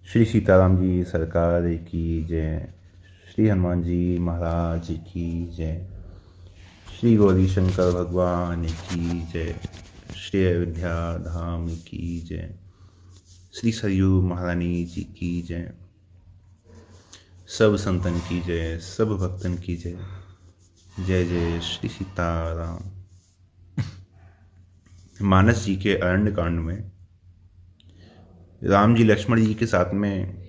श्री सीताराम जी सरकार की जय। श्री हनुमान जी महाराज की जय। श्री गौरी शंकर भगवान की जय। श्री अयोध्या धाम की जय। श्री सरयू महारानी जी की जय। सब संतन की जय, सब भक्तन की जय। जय जय श्री सीताराम। मानस जी के अरण्य कांड में राम जी लक्ष्मण जी के साथ में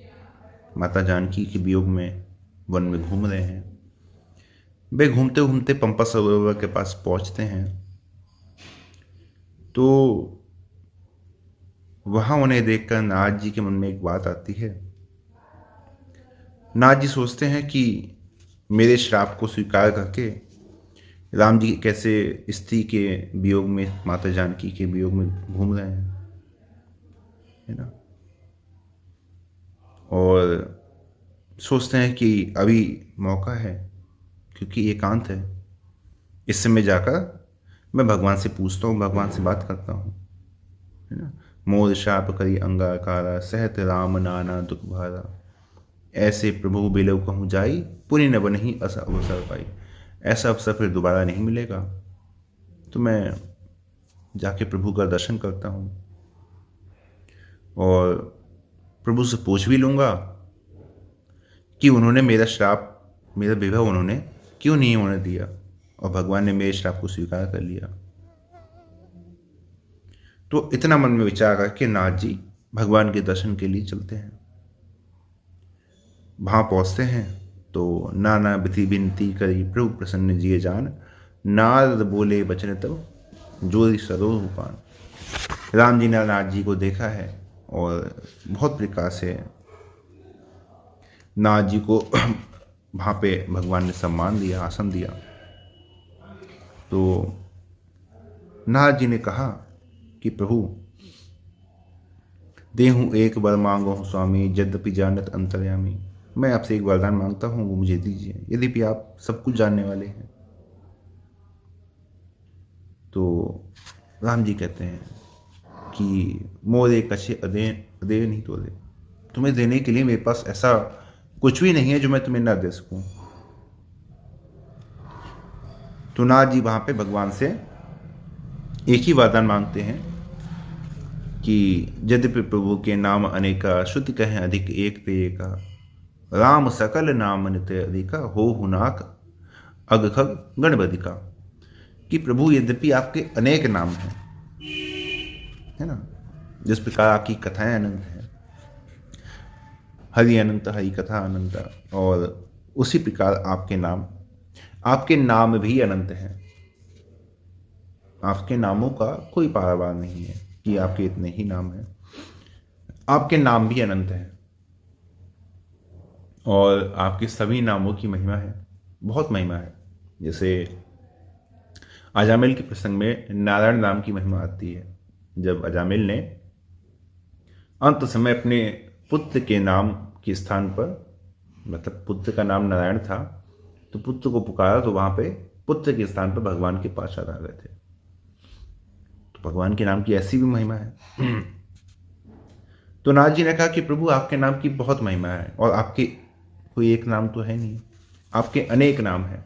माता जानकी के वियोग में वन में घूम रहे हैं। वे घूमते घूमते पंपा सरोवर के पास पहुंचते हैं तो वहां उन्हें देखकर नारद जी के मन में एक बात आती है। नारद जी सोचते हैं कि मेरे श्राप को स्वीकार करके राम जी कैसे स्त्री के वियोग में, माता जानकी के वियोग में घूम रहे हैं, है ना। और सोचते हैं कि अभी मौका है, क्योंकि एकांत है, इस समय जाकर मैं भगवान से पूछता हूँ, भगवान से बात करता हूँ, है ना। मोर शाप करी अंगाकारा, सहत राम नाना दुख भारा। ऐसे प्रभु बिलव कहूँ जाई, पुनि न बनहि अस अवसर पाई। ऐसा अवसर फिर दोबारा नहीं मिलेगा, तो मैं जाके प्रभु का दर्शन करता हूँ और प्रभु से पूछ भी लूँगा कि उन्होंने मेरा श्राप, मेरा विवाह उन्होंने क्यों नहीं होने दिया, और भगवान ने मेरे श्राप को स्वीकार कर लिया। तो इतना मन में विचार करके नाथ जी भगवान के दर्शन के लिए चलते हैं। वहां पहुंचते हैं तो नाना विधि विनती करी, प्रभु प्रसन्न जिए जान। नारद बोले बचन तब, जोरी सरोह पान। राम जी ने नाथ जी को देखा है और बहुत प्रकार से नाथ जी को वहां पे भगवान ने सम्मान दिया, आसन दिया। तो नाथ जी ने कहा कि प्रभु देहूँ एक वर मांगो हूँ स्वामी, यद्यपि जानत अंतर्यामी। मैं आपसे एक वरदान मांगता हूँ, वो मुझे दीजिए, यद्यपि आप सब कुछ जानने वाले हैं। तो राम जी कहते हैं कि मोरे कछे अदे नहीं तोरे। तुम्हें देने के लिए मेरे पास ऐसा कुछ भी नहीं है जो मैं तुम्हें ना दे सकूं। तो नाथ जी वहां पे भगवान से एक ही वरदान मांगते हैं कि यद्यपि प्रभु के नाम अनेका, श्रुति कहें अधिक एक ते एका। राम सकल नाम नित्य अधिका, हो हुनाक अगखग गणबधिका। कि प्रभु यद्यपि आपके अनेक नाम हैं, है ना, जिस प्रकार आपकी कथाएं अनंत हैं, हरि अनंत हरि कथा अनंत, और उसी प्रकार आपके नाम भी अनंत हैं। आपके नामों का कोई पारावार नहीं है कि आपके इतने ही नाम हैं। आपके नाम भी अनंत हैं और आपके सभी नामों की महिमा है, बहुत महिमा है। जैसे अजामिल के प्रसंग में नारायण नाम की महिमा आती है। जब अजामिल ने अंत समय अपने पुत्र के नाम के स्थान पर, मतलब पुत्र का नाम नारायण था, तो पुत्र को पुकारा तो वहां पे पुत्र के स्थान पर भगवान के पास आ गए थे। तो भगवान के नाम की ऐसी भी महिमा है। तो नाथ जी ने कहा कि प्रभु आपके नाम की बहुत महिमा है, और आपके कोई एक नाम तो है नहीं, आपके अनेक नाम हैं।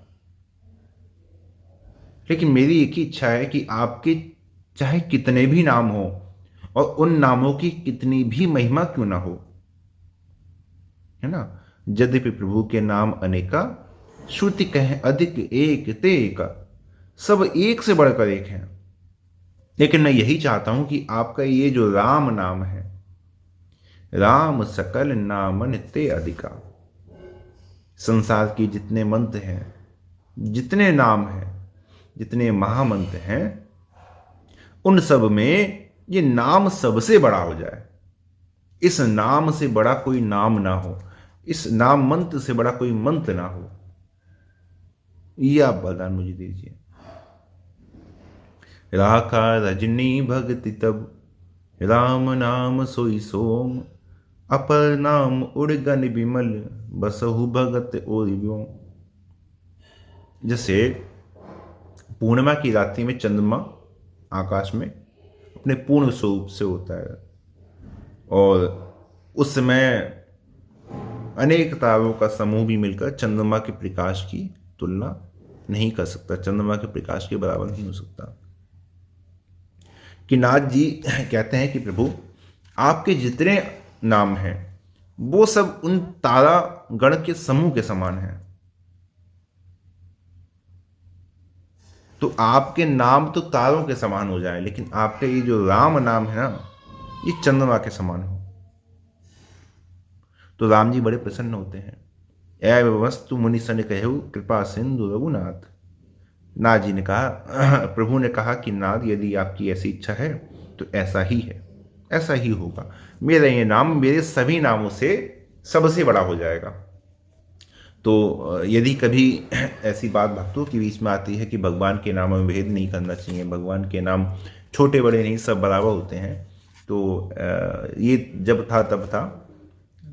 लेकिन मेरी एक ही इच्छा है कि आपके चाहे कितने भी नाम हो और उन नामों की कितनी भी महिमा क्यों ना हो, है ना। यद्यपि प्रभु के नाम अनेका, श्रुति कहें अधिक एक ते एका। सब एक से बढ़कर एक है, लेकिन मैं यही चाहता हूं कि आपका ये जो राम नाम है, राम सकल नाम नित्य अधिका। संसार के जितने मंत्र हैं, जितने नाम हैं, जितने महामंत्र हैं, उन सब में ये नाम सबसे बड़ा हो जाए। इस नाम से बड़ा कोई नाम ना हो, इस नाम मंत्र से बड़ा कोई मंत्र ना हो। ये आप वरदान मुझे दीजिए। राखा रजनी भक्ति तब, राम नाम सोई सोम। अपर नाम उड़गन विमल, बसहु भगत और व्योम। जैसे पूर्णिमा की रात्रि में चंद्रमा आकाश में अपने पूर्ण स्वरूप से होता है, और उस समय अनेक तारों का समूह भी मिलकर चंद्रमा के प्रकाश की तुलना नहीं कर सकता, चंद्रमा के प्रकाश के बराबर नहीं हो सकता। कि नाथ जी कहते हैं कि प्रभु आपके जितने नाम हैं वो सब उन तारा गण के समूह के समान हैं। तो आपके नाम तो तारों के समान हो जाए, लेकिन आपके ये जो राम नाम है ना, ये चंद्रमा के समान हो। तो राम जी बड़े प्रसन्न होते हैं। एव वस्तु मुनि सन कहु कृपा सिंधु रघुनाथ। नाथ जी ने कहा, प्रभु ने कहा कि नाथ यदि आपकी ऐसी इच्छा है तो ऐसा ही है, ऐसा ही होगा। मेरा ये नाम मेरे सभी नामों से सबसे बड़ा हो जाएगा। तो यदि कभी ऐसी बात भक्तों के बीच में आती है कि भगवान के नामों में भेद नहीं करना चाहिए, भगवान के नाम छोटे बड़े नहीं सब बराबर होते हैं, तो ये जब था तब था।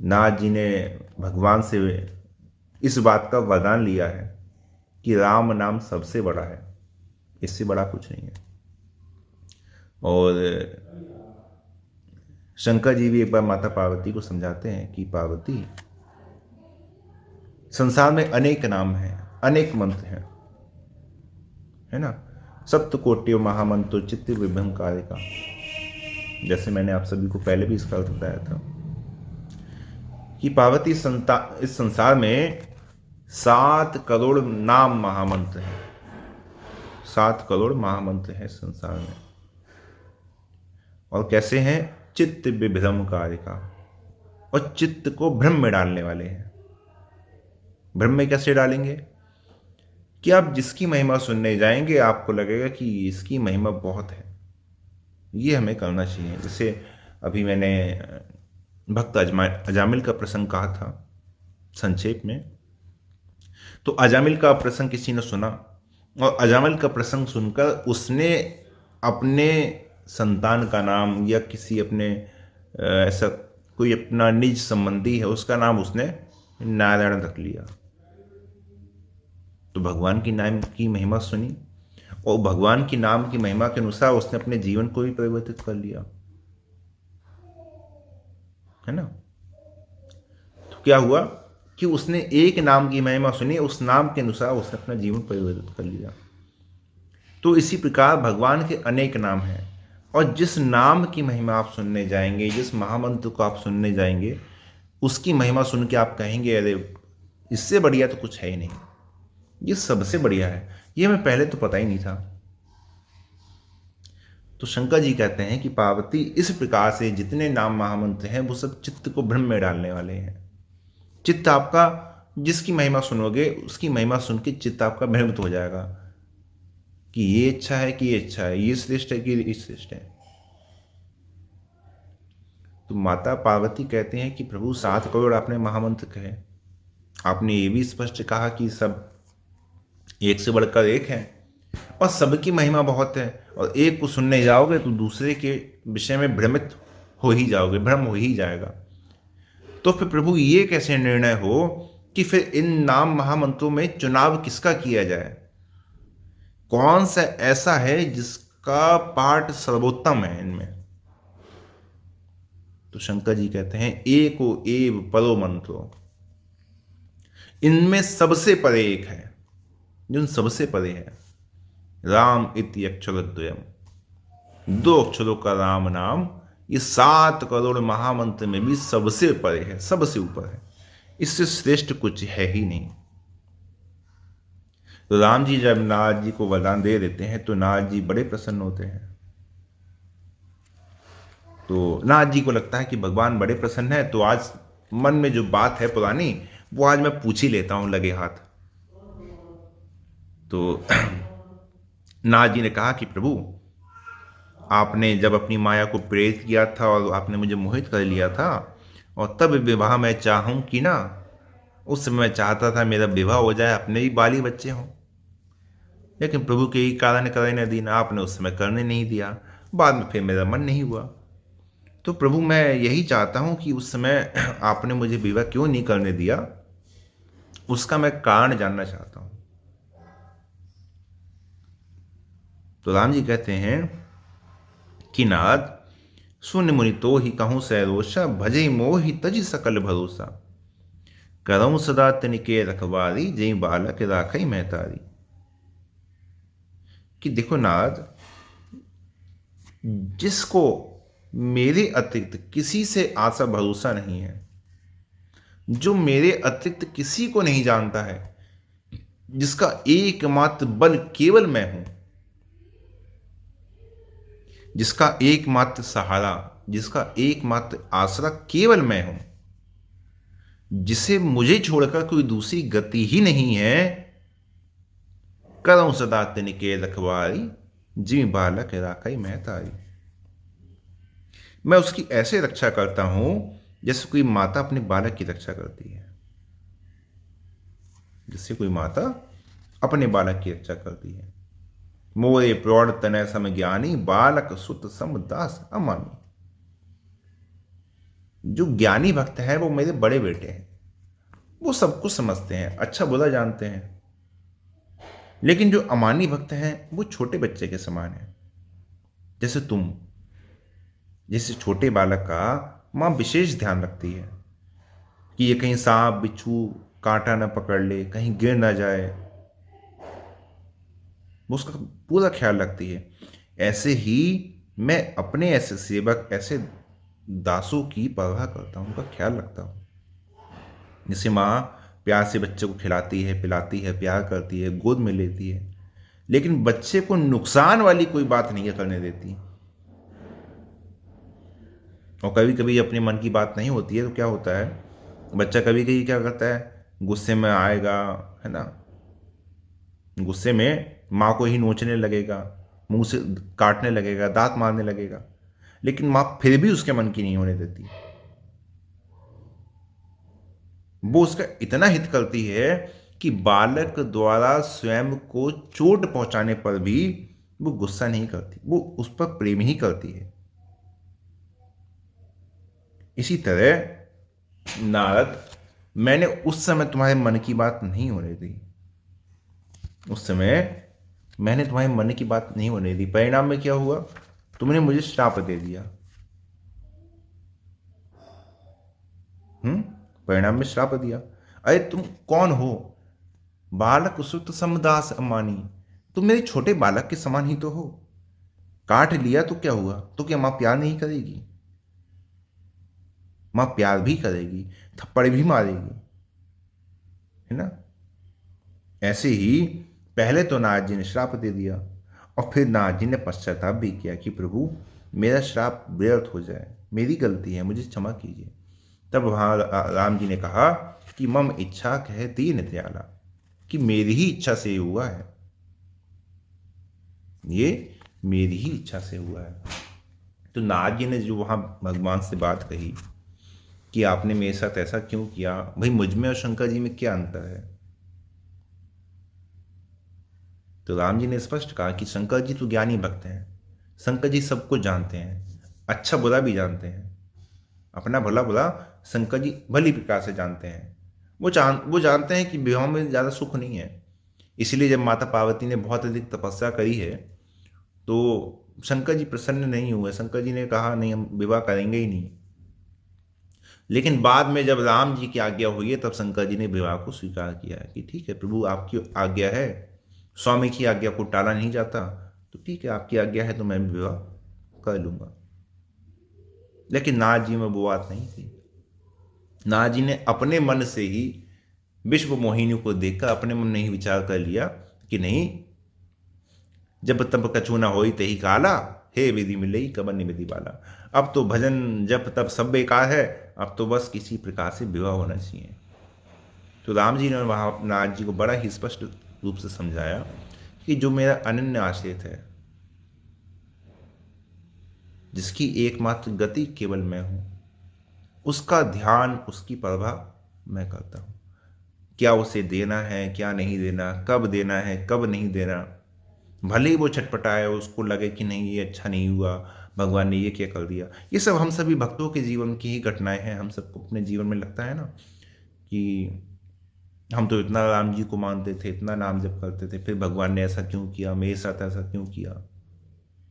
नाथ जी ने भगवान से इस बात का वरदान लिया है कि राम नाम सबसे बड़ा है, इससे बड़ा कुछ नहीं है। और शंकर जी भी एक बार माता पार्वती को समझाते हैं कि पार्वती, संसार में अनेक नाम हैं, अनेक मंत्र हैं, है ना। सप्तकोटि महामंत्र चित्त विभ्रमकारिका, जैसे मैंने आप सभी को पहले भी इसका अर्थ बताया था कि पार्वती इस संसार में 7 करोड़ नाम महामंत्र हैं, 7 करोड़ महामंत्र हैं संसार में। और कैसे हैं? चित्त विभ्रमकारिका, और चित्त को भ्रम में डालने वाले हैं। भ्रम में कैसे डालेंगे? कि आप जिसकी महिमा सुनने जाएंगे आपको लगेगा कि इसकी महिमा बहुत है, ये हमें करना चाहिए। जैसे अभी मैंने भक्त अजामिल का प्रसंग कहा था संक्षेप में। तो अजामिल का प्रसंग किसी ने सुना, और अजामिल का प्रसंग सुनकर उसने अपने संतान का नाम या किसी अपने ऐसा कोई अपना निज संबंधी है उसका नाम उसने नारायण रख लिया। तो भगवान की नाम की महिमा सुनी और भगवान की नाम की महिमा के अनुसार उसने अपने जीवन को भी परिवर्तित कर लिया, है ना। तो क्या हुआ कि उसने एक नाम की महिमा सुनी, उस नाम के अनुसार उसने अपना जीवन परिवर्तित कर लिया। तो इसी प्रकार भगवान के अनेक नाम हैं, और जिस नाम की महिमा आप सुनने जाएंगे, जिस महामंत्र को आप सुनने जाएंगे, उसकी महिमा सुन के आप कहेंगे अरे इससे बढ़िया तो कुछ है ही नहीं, ये सबसे बढ़िया है, ये हमें पहले तो पता ही नहीं था। तो शंकर जी कहते हैं कि पार्वती इस प्रकार से जितने नाम महामंत्र हैं वो सब चित्त को भ्रम में डालने वाले हैं। चित्त आपका जिसकी महिमा सुनोगे उसकी महिमा सुन के चित्त आपका भ्रमित हो जाएगा कि ये अच्छा है कि ये अच्छा है, ये श्रेष्ठ है कि ये श्रेष्ठ है। तो माता पार्वती कहते हैं कि प्रभु 7 करोड़ आपने महामंत्र कहे, आपने ये भी स्पष्ट कहा कि सब एक से बढ़कर एक है और सबकी महिमा बहुत है, और एक को सुनने जाओगे तो दूसरे के विषय में भ्रमित हो ही जाओगे, भ्रम हो ही जाएगा। तो फिर प्रभु ये कैसे निर्णय हो कि फिर इन नाम महामंत्रों में चुनाव किसका किया जाए, कौन सा ऐसा है जिसका पाठ सर्वोत्तम है इनमें। तो शंकर जी कहते हैं एको एव परो मंत्रो, इनमें सबसे परे एक है, जो सबसे परे है। राम इति अक्षरद्वयम, 2 अक्षरों का राम नाम, ये 7 करोड़ महामंत्र में भी सबसे परे है, सबसे ऊपर है, इससे श्रेष्ठ कुछ है ही नहीं। तो राम जी जब नारद जी को वरदान दे देते हैं तो नारद जी बड़े प्रसन्न होते हैं। तो नारद जी को लगता है कि भगवान बड़े प्रसन्न है, तो आज मन में जो बात है पुरानी वो आज मैं पूछ ही लेता हूं लगे हाथ। तो नारद जी ने कहा कि प्रभु आपने जब अपनी माया को प्रेरित किया था और आपने मुझे मोहित कर लिया था, और तब विवाह मैं चाहूं कि ना, उस समय मैं चाहता था मेरा विवाह हो जाए, अपने भी बाली बच्चे हों, लेकिन प्रभु के ही कारण करने दीना, आपने उस समय करने नहीं दिया, बाद में फिर मेरा मन नहीं हुआ। तो प्रभु मैं यही चाहता हूं कि उस समय आपने मुझे विवाह क्यों नहीं करने दिया, उसका मैं कारण जानना चाहता हूं। तो राम जी कहते हैं कि नारद, सुन मुनि तो ही कहूँ सैरोषा, भजे मोहि तज सकल भरोसा। करऊँ सदा तनिके रखवारी, जई बालक राखई महतारी। कि देखो नारद, जिसको मेरे अतिरिक्त किसी से आशा भरोसा नहीं है, जो मेरे अतिरिक्त किसी को नहीं जानता है, जिसका एकमात्र बल केवल मैं हूं, जिसका एकमात्र सहारा, जिसका एकमात्र आसरा केवल मैं हूं, जिसे मुझे छोड़कर कोई दूसरी गति ही नहीं है, करऊं सदा तिनके रखवारी, जिम बालक राखई महतारी। मैं उसकी ऐसे रक्षा करता हूं जैसे कोई माता अपने बालक की रक्षा करती है, जिससे कोई माता अपने बालक की रक्षा करती है। मोरे प्रौढ़ तनय सम ज्ञानी, बालक सुत सम दास अमानी। जो ज्ञानी भक्त है वो मेरे बड़े बेटे हैं, वो सब कुछ समझते हैं, अच्छा बुरा जानते हैं। लेकिन जो अमानी भक्त हैं वो छोटे बच्चे के समान है। जैसे तुम, जैसे छोटे बालक का मां विशेष ध्यान रखती है कि ये कहीं सांप बिच्छू कांटा ना पकड़ ले, कहीं गिर ना जाए, वो उसका पूरा ख्याल रखती है। ऐसे ही मैं अपने ऐसे सेवक, ऐसे दासों की परवाह करता हूं, उनका ख्याल रखता हूं। जैसे माँ प्यार से बच्चे को खिलाती है, पिलाती है, प्यार करती है, गोद में लेती है, लेकिन बच्चे को नुकसान वाली कोई बात नहीं करने देती। और कभी कभी अपने मन की बात नहीं होती है तो क्या होता है, बच्चा कभी कभी क्या करता है, गुस्से में आएगा, है ना, गुस्से में माँ को ही नोचने लगेगा, मुंह से काटने लगेगा, दांत मारने लगेगा, लेकिन माँ फिर भी उसके मन की नहीं होने देती। वो उसका इतना हित करती है कि बालक द्वारा स्वयं को चोट पहुंचाने पर भी वो गुस्सा नहीं करती, वो उस पर प्रेम ही करती है। इसी तरह नारद, मैंने उस समय तुम्हारे मन की बात नहीं होने दी, उस समय मैंने तुम्हारे मन की बात नहीं होने दी। परिणाम में क्या हुआ, तुमने मुझे श्राप दे दिया। परिणाम में श्राप दिया। अरे तुम कौन हो, बालक सुत समदास अमानी, तुम मेरे छोटे बालक के समान ही तो हो। काट लिया तो क्या हुआ, तो क्या मां प्यार नहीं करेगी? मां प्यार भी करेगी, थप्पड़ भी मारेगी, है ना। ऐसे ही पहले तो नारद जी ने श्राप दे दिया, और फिर नारद जी ने पश्चाताप भी किया कि प्रभु मेरा श्राप व्यर्थ हो जाए, मेरी गलती है, मुझे क्षमा कीजिए। तब वहां राम जी ने कहा कि मम इच्छा कह दीन दयाला, कि मेरी ही इच्छा से हुआ है, ये मेरी ही इच्छा से हुआ है। तो नारद जी ने जो वहां भगवान से बात कही कि आपने मेरे साथ ऐसा क्यों किया, भाई मुझ में और शंकर जी में क्या अंतर है, तो राम जी ने स्पष्ट कहा कि शंकर जी तो ज्ञानी भक्त हैं, शंकर जी सब कुछ जानते हैं, अच्छा बुरा भी जानते हैं, अपना भला बुरा शंकर जी भली प्रकार से जानते हैं। वो जानते हैं कि विवाह में ज़्यादा सुख नहीं है, इसलिए जब माता पार्वती ने बहुत अधिक तपस्या करी है तो शंकर जी प्रसन्न नहीं हुए। शंकर जी ने कहा नहीं, हम विवाह करेंगे ही नहीं। लेकिन बाद में जब राम जी की आज्ञा हुई है तब शंकर जी ने विवाह को स्वीकार किया है कि ठीक है प्रभु, आपकी आज्ञा है, स्वामी की आज्ञा को टाला नहीं जाता, तो ठीक है आपकी आज्ञा है तो मैं विवाह कर लूंगा। लेकिन नारद जी में वो बात नहीं थी। नारद जी ने अपने मन से ही विश्व मोहिनी को देखकर अपने मन में ही विचार कर लिया कि नहीं, जब तब कछु न होई तही काला, हे विधि मिलई कबर निविधि वाला। अब तो भजन जब तब सब बेकार है, अब तो बस किसी प्रकार से विवाह होना चाहिए। तो राम जी ने वहां नारद जी को बड़ा ही स्पष्ट रूप से समझाया कि जो मेरा अनन्य आश्रित है, जिसकी एकमात्र गति केवल मैं हूं, उसका ध्यान, उसकी परवाह मैं करता हूं। क्या उसे देना है, क्या नहीं देना, कब देना है, कब नहीं देना, भले ही वो छटपटाए, उसको लगे कि नहीं ये अच्छा नहीं हुआ, भगवान ने ये क्या कर दिया। ये सब हम सभी भक्तों के जीवन की ही घटनाएं हैं। हम सबको अपने जीवन में लगता है ना कि हम तो इतना राम जी को मानते थे, इतना नाम जप करते थे, फिर भगवान ने ऐसा क्यों किया, मेरे साथ ऐसा क्यों किया,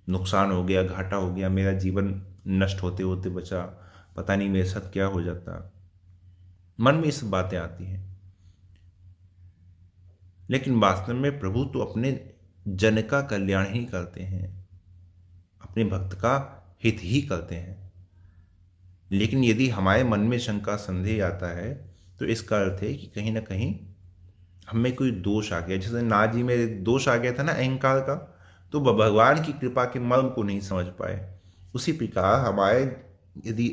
नुकसान हो गया, घाटा हो गया, मेरा जीवन नष्ट होते होते बचा, पता नहीं मेरे साथ क्या हो जाता। मन में ये सब बातें आती हैं। लेकिन वास्तव में प्रभु तो अपने जन का कल्याण ही करते हैं, अपने भक्त का हित ही करते हैं। लेकिन यदि हमारे मन में शंका संदेह आता है तो इसका अर्थ है कि कहीं ना कहीं हमें कोई दोष आ गया। जैसे नाथ जी में दोष आ गया था ना अहंकार का, तो वह भगवान की कृपा के मर्म को नहीं समझ पाए। उसी प्रकार हमारे यदि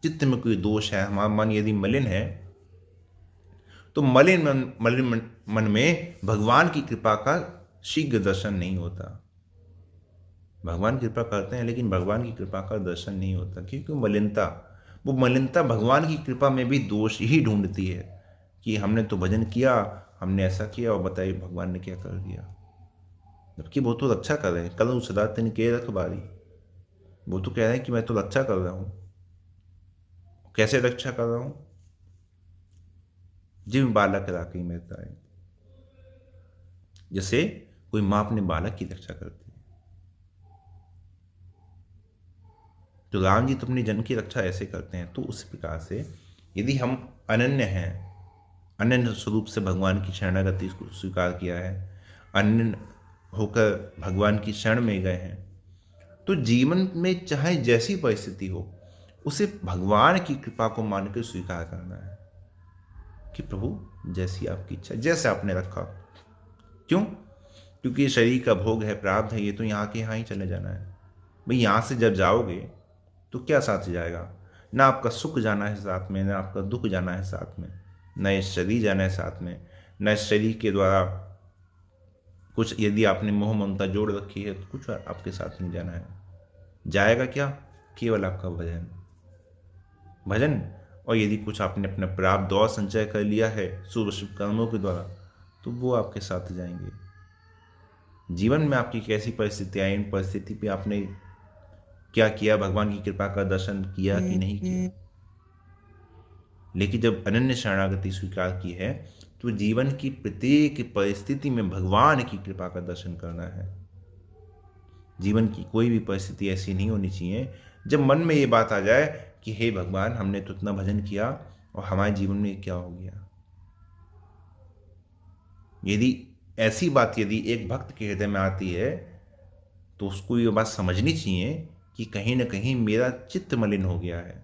चित्त में कोई दोष है, हमारा मन यदि मलिन है, तो मलिन मन में भगवान की कृपा का शीघ्र दर्शन नहीं होता। भगवान कृपा करते हैं लेकिन भगवान की कृपा का दर्शन नहीं होता, क्योंकि वो मलिनता भगवान की कृपा में भी दोष ही ढूंढती है कि हमने तो भजन किया, हमने ऐसा किया, और बताइए भगवान ने क्या कर दिया। जबकि वो तो रक्षा कर रहे हैं, कल सदा तिन के रखबारी। वो तो कह रहे हैं कि मैं तो रक्षा कर रहा हूं। कैसे रक्षा कर रहा हूं? जिम बालक राखी मेहता है, जैसे कोई मां अपने बालक की रक्षा करती है। तो राम जी तो अपने जन की रक्षा ऐसे करते हैं। तो उस प्रकार से यदि हम अनन्य हैं, अनन्य स्वरूप से भगवान की शरणागति को स्वीकार किया है, अनन्य होकर भगवान की शरण में गए हैं, तो जीवन में चाहे जैसी परिस्थिति हो उसे भगवान की कृपा को मानकर स्वीकार करना है कि प्रभु जैसी आपकी इच्छा, जैसे आपने रखा। क्यों? क्योंकि ये शरीर का भोग है, प्रारब्ध है, ये तो यहाँ के यहाँ ही चले जाना है। भाई यहाँ से जब जाओगे तो क्या साथ जाएगा? ना आपका सुख जाना है साथ में, ना आपका दुख जाना है साथ में, न इस शरीर जाना है साथ में, न इस शरीर के द्वारा कुछ यदि आपने मोह ममता जोड़ रखी है तो कुछ आपके साथ नहीं जाना है। जाएगा क्या? केवल आपका भजन भजन। और यदि कुछ आपने अपना प्राप्त और संचय कर लिया है शुभ शुभ कर्मों के द्वारा, तो वो आपके साथ जाएंगे। जीवन में आपकी कैसी परिस्थिति आई, इन परिस्थिति पे आपने क्या किया, भगवान की कृपा का दर्शन किया कि नहीं किया। लेकिन जब अनन्य शरणागति स्वीकार की है तो जीवन की प्रत्येक परिस्थिति में भगवान की कृपा का दर्शन करना है। जीवन की कोई भी परिस्थिति ऐसी नहीं होनी चाहिए जब मन में ये बात आ जाए कि हे भगवान, हमने तो इतना भजन किया और हमारे जीवन में क्या हो गया। यदि ऐसी बात यदि एक भक्त के हृदय में आती है तो उसको ये बात समझनी चाहिए कि कहीं ना कहीं मेरा चित्त मलिन हो गया है,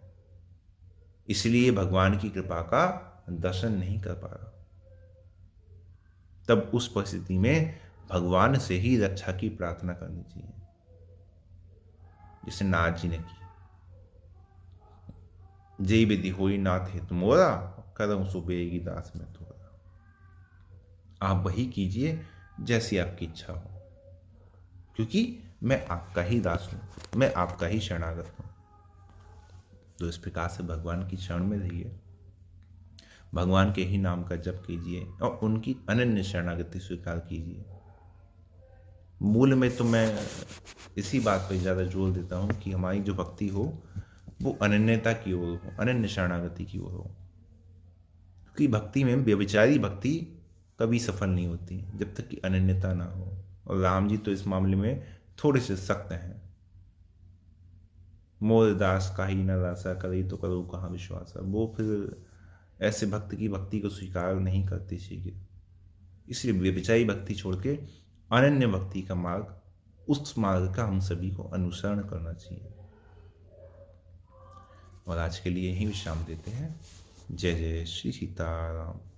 इसलिए भगवान की कृपा का दर्शन नहीं कर पा रहा। तब उस परिस्थिति में भगवान से ही रक्षा की प्रार्थना करनी चाहिए, जिसे नाथ जी ने की। जय विधि होई नाथ है तुमोरा, करम सुबेगी दास में थोड़ा। आप वही कीजिए जैसी आपकी इच्छा हो, क्योंकि मैं आपका ही दास हूं, मैं आपका ही शरणागत हूं। तो इस प्रकार से भगवान की शरण में रहिए, भगवान के ही नाम का जप कीजिए और उनकी अनन्य शरणागति स्वीकार कीजिए। मूल में तो मैं इसी बात पर ज़्यादा जोर देता हूँ कि हमारी जो भक्ति हो वो अनन्यता की ओर हो, अनन्य शरणागति की ओर हो। क्योंकि भक्ति में व्यभिचारी भक्ति कभी सफल नहीं होती जब तक कि अनन्यता ना हो। और राम जी तो इस मामले में थोड़े से सख्त हैं। मोर दास का ही न दासा, करे तो करो कहाँ विश्वास। वो फिर ऐसे भक्त की भक्ति को स्वीकार नहीं करती शीघ्र। इसलिए व्यभिचारी भक्ति छोड़ के अनन्य भक्ति का मार्ग, उस मार्ग का हम सभी को अनुसरण करना चाहिए। और आज के लिए यही विश्राम देते हैं। जय जय श्री सीताराम।